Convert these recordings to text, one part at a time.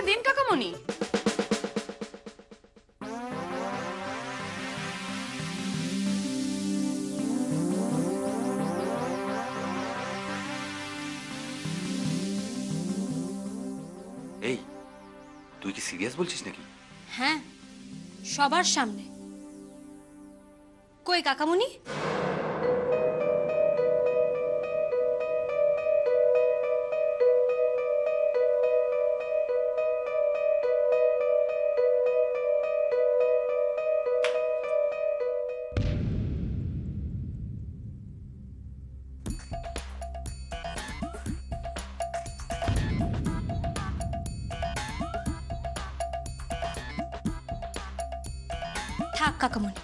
দিন কাকামণি, এই তুই কি সিরিয়াস বলছিস নাকি? হ্যাঁ, সবার সামনে। কই কাকামণি? থাক কাকামণি,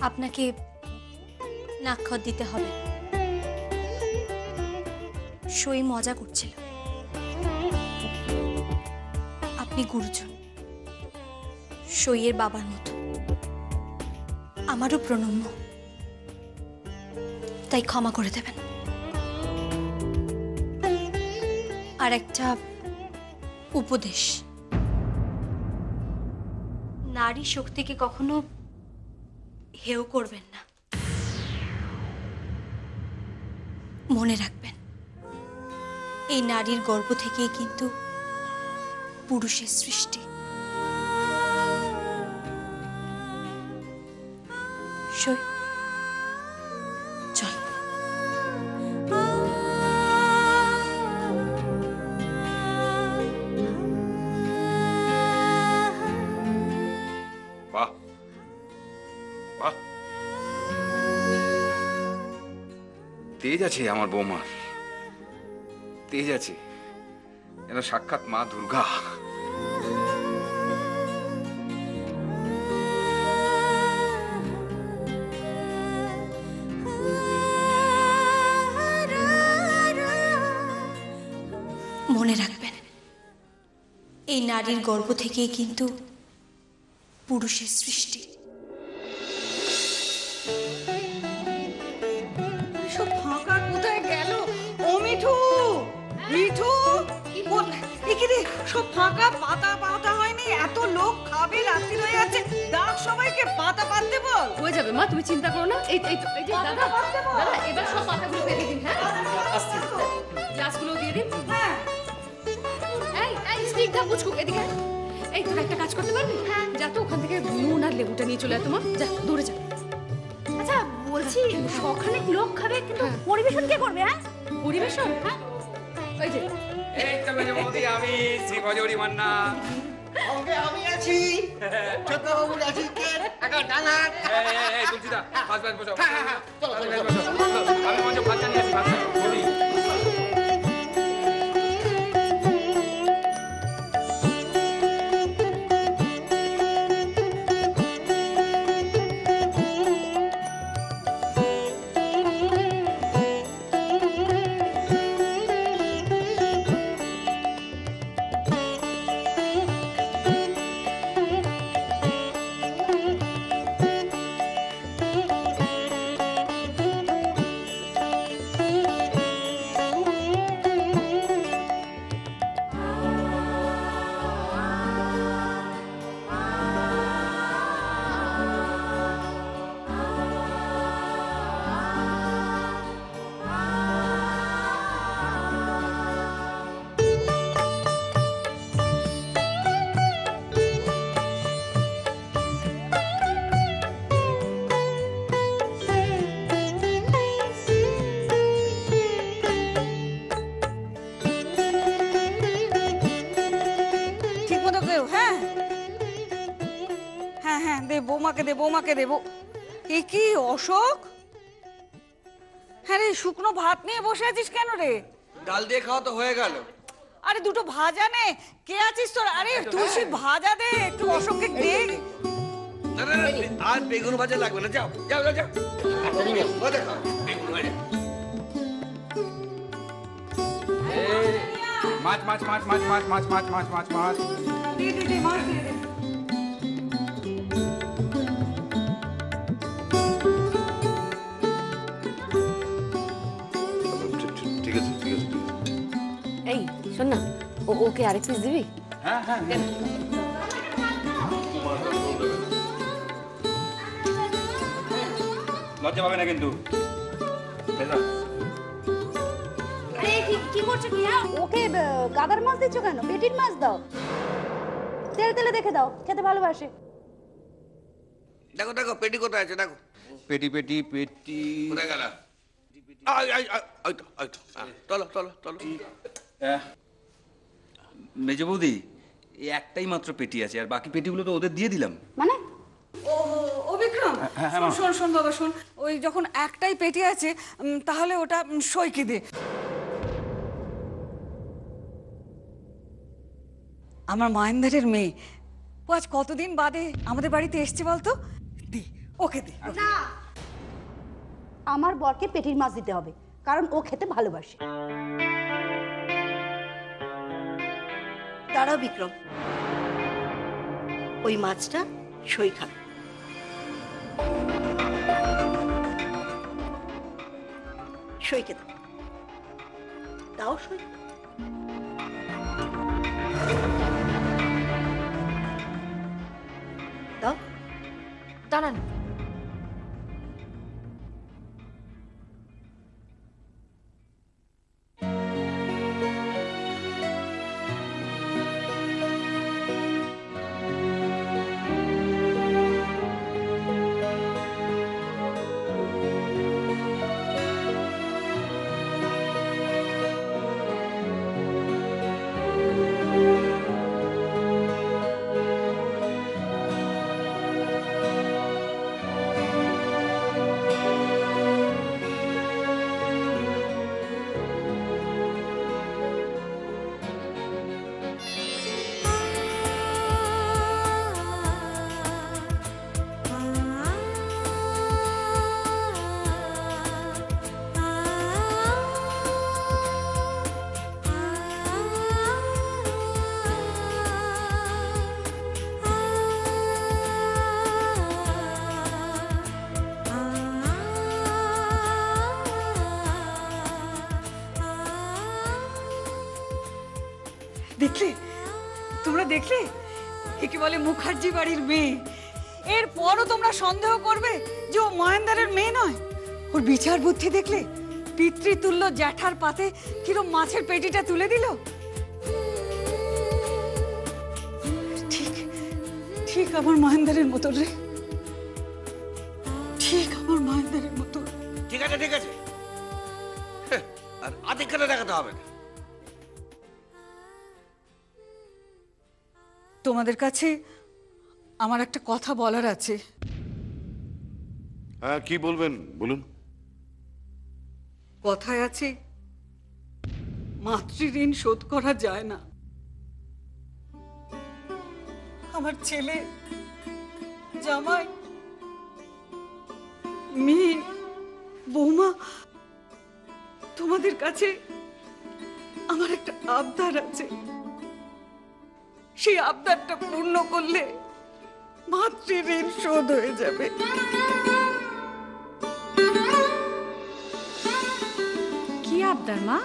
আপনাকে নাক্ষর দিতে হবে। সই মজা করছিল। আপনি গুরুজন, সইয়ের বাবার মতো। আমারও প্রণম্য, তাই ক্ষমা করে দেবেন। আর একটা উপদেশ, নারী শক্তিকে কখনো হেয় করবেন না। মনে রাখবেন, এই নারীর গর্ভ থেকেই কিন্তু পুরুষের সৃষ্টি। সই, চল। বাহ বাহ, তেজ আছে আমার বৌমার, তেজ আছে যেন সাক্ষাৎ মা দুর্গা। মনে রাখবেন, এই নারীর গর্ভ থেকেই কিন্তু পুরুষের সৃষ্টি। সব ফাঁকা কোথায় গেল? ও মিঠু, মিঠু, এখানে সব ফাঁকা, পাতা পাতা হয়নি। এত লোক খাবে, রাত্রি হয়ে যাচ্ছে। ডাক সবাইকে, পাতা পাততে বল। হয়ে যাবে মা, তুমি চিন্তা করো না। এই যে দাদা, দাদা এবার সব পাতাগুলো ফেলে দিন। হ্যাঁ, গ্লাসগুলো দিয়ে দিন। হ্যাঁ, এই স্নিগ্ধা, পুচকু এদিকে। এই তোরা একটা কাজ করতে পারবি? হ্যাঁ, যা তো ওখান থেকে নুন আর লেবুটা নিয়ে চলে আয়। তোমার যা, দৌড়ে যা। আচ্ছা বলছি, সখানেক লোক খাবে, কিন্তু পরিবেশন কে করবে? হ্যাঁ, পরিবেশন? হ্যাঁ, ওই যে এই তো মেজবৌদি, আমি শ্রী ভজহরি মান্না। সঙ্গে আমি আছি, ছোট বাবু আছি, ডাঙা। এই তুলসীদা, ফাঁস বসো। চলো আমি মঞ্চ ভাতটা নিয়ে আসি, ভাতটা বলি। বৌমাকে দে, বৌমাকে দেবো। এ কি অশোক? হ্যাঁ রে, শুকনো ভাত নিয়ে বসে আছিস কেন রে? ডাল দিয়ে খাওয়া তো হয়ে গেল। আরে দুটো ভাজা নে। কে আছিস তোর? আরে তুলসী ভাজা দে একটু, অশোককে দে। না না, আর বেগুন ভাজা লাগবে না, যাও যাও যাও। তুমি মজা খাও বেগুন ভাজা মাছ মাছ মাছ মাছ মাছ মাছ মাছ মাছ মাছ মাছ দে মাছ দিয়ে দে। ঠিক আছে ঠিক আছে এই শোন না, ওকে আরেক পিস দিবি? হ্যাঁ হ্যাঁ হ্যাঁ। লজ্জা পাবে না কিন্তু। আরে কি করছো কি? ওকে গাদার মাছ দিচ্ছ কেন? পেটির মাছ দাও, তেলে তেলে দেখে দাও, খেতে ভালোবাসে। দেখো দেখো পেটি কোথায় আছে দেখো পেটি পেটি পেটি কোথায় গেল চলো চলো চলো মেজ বৌদি, এই একটাই মাত্র পেটি আছে, আর বাকি পেটিগুলো তো ওদের দিয়ে দিলাম। মানে ও বিক্রম, শোন শোন বাবা শোন, ওই যখন একটাই পেটি আছে তাহলে ওটা সইকে দে। আমার মায়েন্দারের মেয়ে, ও আজ কতদিন বাদে আমাদের বাড়িতে এসছে বলতো, দি ওকে দে। না, আমার বরকে পেটির মাছ দিতে হবে, কারণ ও খেতে ভালোবাসে। দাঁড়াও বিক্রম, ওই মাছটা সই খাবে। সইকে দাও, দাও সই। দাও। দাঁড়ান, দেখলে, তোমরা দেখলে, একে বলে মুখার্জি বাড়ির মেয়ে। এরপরও তোমরা সন্দেহ করবে যে ও মহেন্দারের মেয়ে নয়? ওর বিচার বুদ্ধি দেখলে, পিতৃতুল্য জ্যাঠার পাতে কিরম মাছের পেটিটা তুলে দিল। ঠিক ঠিক আমার মহেন্দারের মতো রে, ঠিক আমার মহেন্দারের মতো। ঠিক আছে ঠিক আছে আর আধিক্যতা দেখাতে হবে না। তোমাদের কাছে আমার একটা কথা বলার আছে। হ্যাঁ কি বলবেন বলুন। কথায় আছে, মাতৃঋণ শোধ করা যায় না। আমার ছেলে, জামাই, মেয়ে, বৌমা, তোমাদের কাছে আমার একটা আবদার আছে। সেই আবদারটা পূর্ণ করলে মাতৃঋণ শোধ হয়ে যাবে। কি আবদার মা?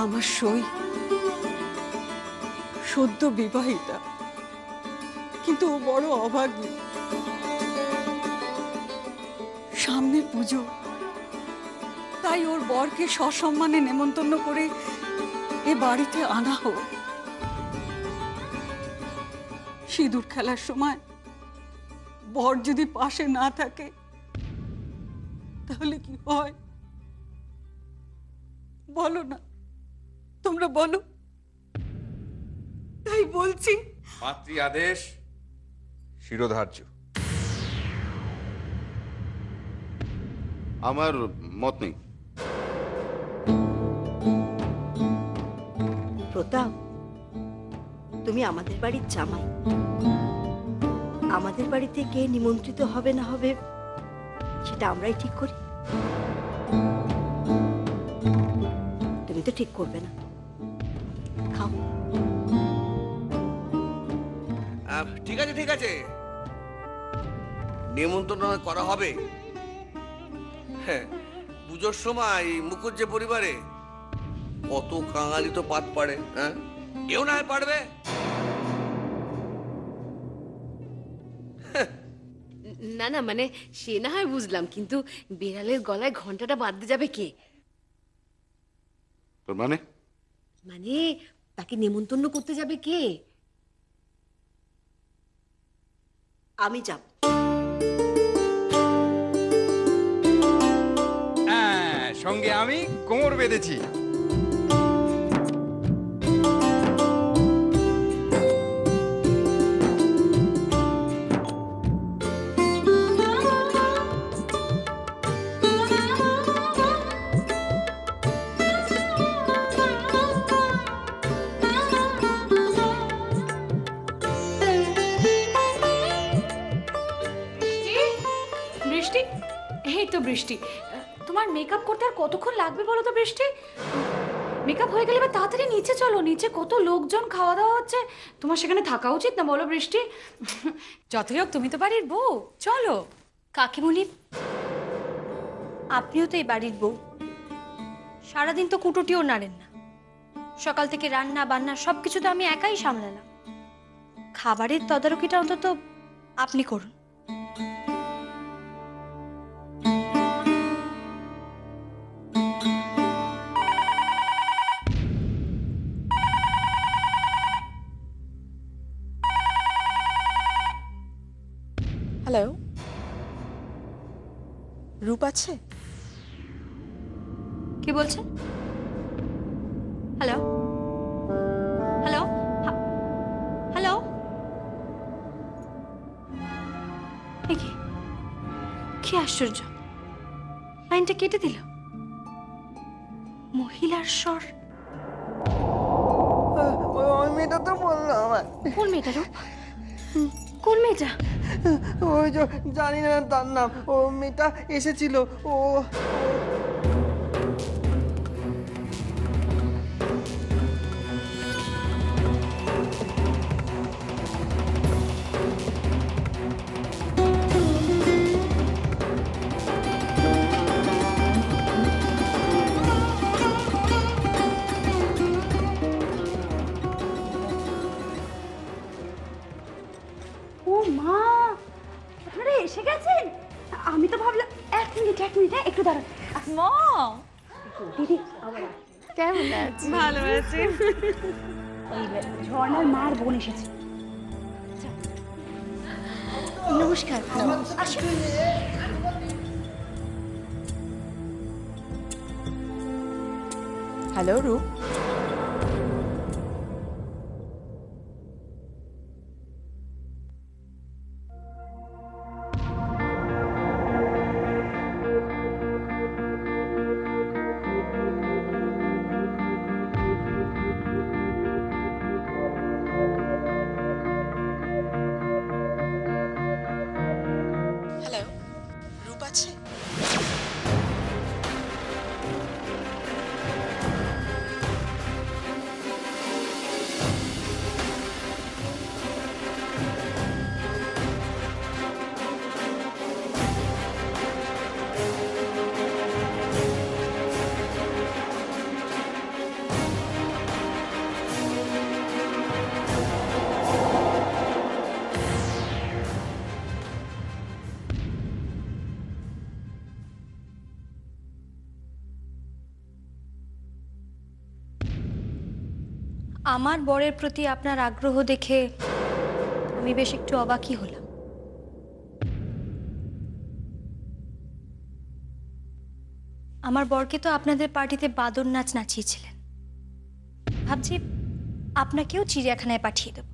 আমার সই সদ্য বিবাহিতা, কিন্তু ও বড় অভাগী। সামনে পুজো, তাই ওর বরকে সসম্মানে নেমন্তন্ন করে এ বাড়িতে আনা হোক। সিঁদুর খেলার সময় বর যদি পাশে না থাকে তাহলে কি হয় বলো না, তোমরা বলো। তাই বলছি, মাতৃ আদেশ শিরোধার্য। আমার মত নেই। প্রতাপ, তুমি আমাদের বাড়ির জামাই, আমাদের বাড়িতে কে নিমন্ত্রিত হবে না হবে সেটা আমরাই ঠিক করি। তুমি তো ঠিক করবে না। খাও। ঠিক আছে ঠিক আছে, নিমন্ত্রণ করা হবে। হ্যাঁ, পুজোর সময় মুখুজ্জে পরিবারে কত কাঙালি তো পাত পাড়ে। হ্যাঁ, কেউ না হয় পারবে। না না, মানে সে না হয় বুঝলাম, কিন্তু বিড়ালের গলায় ঘন্টাটা বাঁধতে যাবে কে? তোর মানে? মানে তাকে নেমন্তন্ন করতে যাবে কে? আমি যাব। হ্যাঁ, সঙ্গে আমি কোমর বেঁধেছি। বৃষ্টি, এই তো বৃষ্টি, তোমার মেকআপ করতে আর কতক্ষণ লাগবে বলো তো বৃষ্টি? মেকআপ হয়ে গেলে এবার তাড়াতাড়ি নিচে চলো, নিচে কত লোকজন, খাওয়া দাওয়া হচ্ছে, তোমার সেখানে থাকা উচিত না বলো বৃষ্টি? যতই হোক তুমি তো বাড়ির বউ, চলো। কাকিমণি, আপনিও তো এই বাড়ির বউ, সারাদিন তো কুটোটিও নাড়েন না। সকাল থেকে রান্না বান্না সবকিছু তো আমি একাই সামলালাম। খাবারের তদারকিটা অন্তত আপনি করুন। হ্যালো, রূপ আছে? কি বলছেন? হ্যালো হ্যালো হ্যালো, কি কি আশ্চর্য, লাইনটা কেটে দিল। মহিলার স্বর। ওই মেয়েটা তো বললো আমার। কোন মেয়েটা রূপ? কোন মেয়েটা? ওই যে জানি না তার নাম, ও মেয়েটা এসেছিল। ও মা, আপনারা এসে গেছেন? আমি তো ভাবলাম। এক মিনিট একটু দাঁড়ান। মা, দিদি কেমন আছে? ভালো আছে। ওই ঝর্ণার মার বোন এসেছে। নমস্কার। আসুন। হ্যালো রূপ, হ্যালো, রূপ আছে? আমার বরের প্রতি আপনার আগ্রহ দেখে আমি বেশ একটু অবাকই হলাম। আমার বরকে তো আপনাদের পার্টিতে বাদর নাচ নাচিয়েছিলেন, ভাবছি আপনাকেও চিড়িয়াখানায় পাঠিয়ে দেব।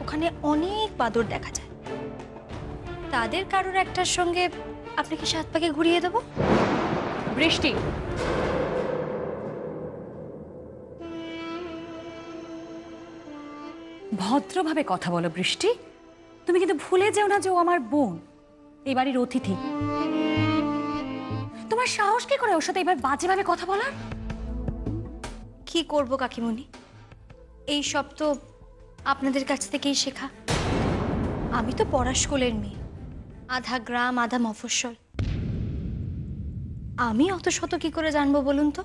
ওখানে অনেক বাদর দেখা যায়, তাদের কারোর একটার সঙ্গে আপনাকে সাত পাকে ঘুরিয়ে দেব। বৃষ্টি, ভদ্রভাবে কথা বলো বৃষ্টি। তুমি কিন্তু ভুলে যেও না যে ও আমার বোন, এই বাড়ির অতিথি। তোমার সাহস কি করে ওর সাথে এবার বাজেভাবে কথা বলার? কি করব কাকিমণি, এই সব তো আপনাদের কাছ থেকেই শেখা। আমি তো পড়া স্কুলের মেয়ে, আধা গ্রাম আধা মফস্বল। আমি অত শত কি করে জানবো বলুন তো?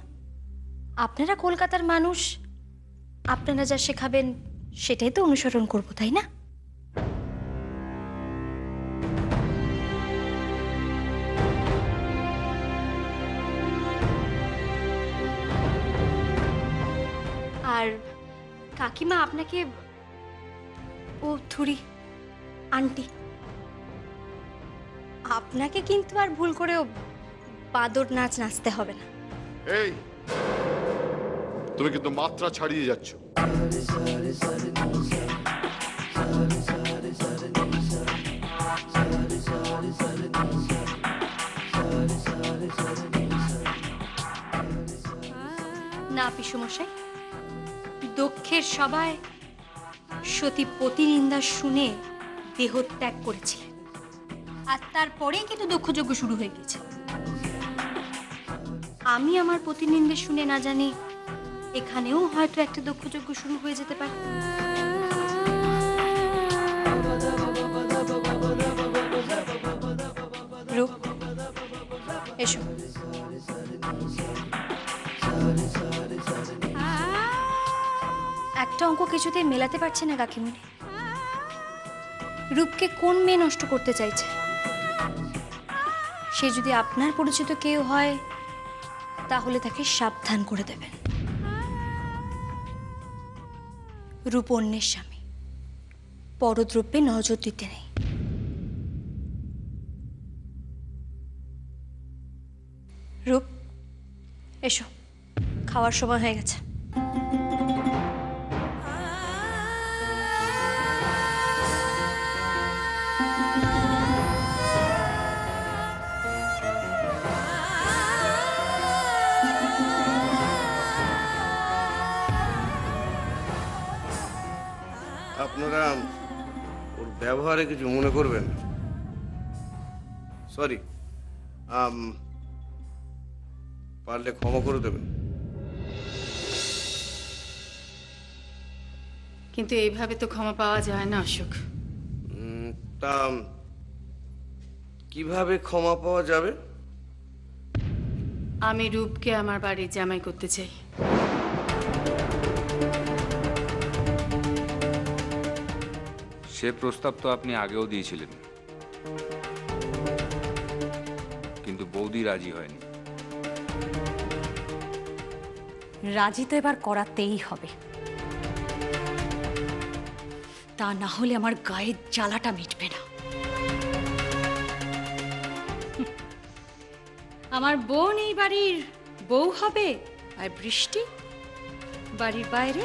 আপনারা কলকাতার মানুষ, আপনারা যা শেখাবেন সেটাই তো অনুসরণ করব, তাই না? আর কাকিমা আপনাকে, ও থুরি আন্টি, আপনাকে কিন্তু আর ভুল করেও বাদর নাচ নাচতে হবে না। এই, তুমি কিন্তু মাত্রা ছাড়িয়ে যাচ্ছ। না পিসুমশাই, দক্ষের সবাই সতী প্রতিনিন্দা শুনে দেহত্যাগ করেছিলেন, আর তারপরেই কিন্তু দক্ষযজ্ঞ শুরু হয়ে গেছে। আমি আমার প্রতিনিন্দা শুনে না জানি এখানেও হয়তো একটা দক্ষযজ্ঞ শুরু হয়ে যেতে পারে। রূপ, এসো। একটা অঙ্ক কিছুতেই মেলাতে পারছে না কাকিমণি। রূপকে কোন মেয়ে নষ্ট করতে চাইছে? সে যদি আপনার পরিচিত কেউ হয় তাহলে তাকে সাবধান করে দেবেন। রূপ অন্যের স্বামী, পরদ্রব্যে নজর দিতে নেই। রূপ, এসো, খাওয়ার সময় হয়ে গেছে। আপনারা ওর ব্যবহারে কিছু মনে করবেন, সরি, পারলে ক্ষমা করে দেবেন। কিন্তু এইভাবে তো ক্ষমা পাওয়া যায় না অশোক। তা কিভাবে ক্ষমা পাওয়া যাবে? আমি রূপকে আমার বাড়ির জামাই করতে চাই। সে প্রস্তাব তো আপনি আগেও দিয়েছিলেন, কিন্তু বৌদি রাজি হয়নি। রাজি তো এবার করাতেই হবে, তা না হলে আমার গায়ের জ্বালাটা মিটবে না। আমার বোন এই বাড়ির বউ হবে, আর বৃষ্টি বাড়ির বাইরে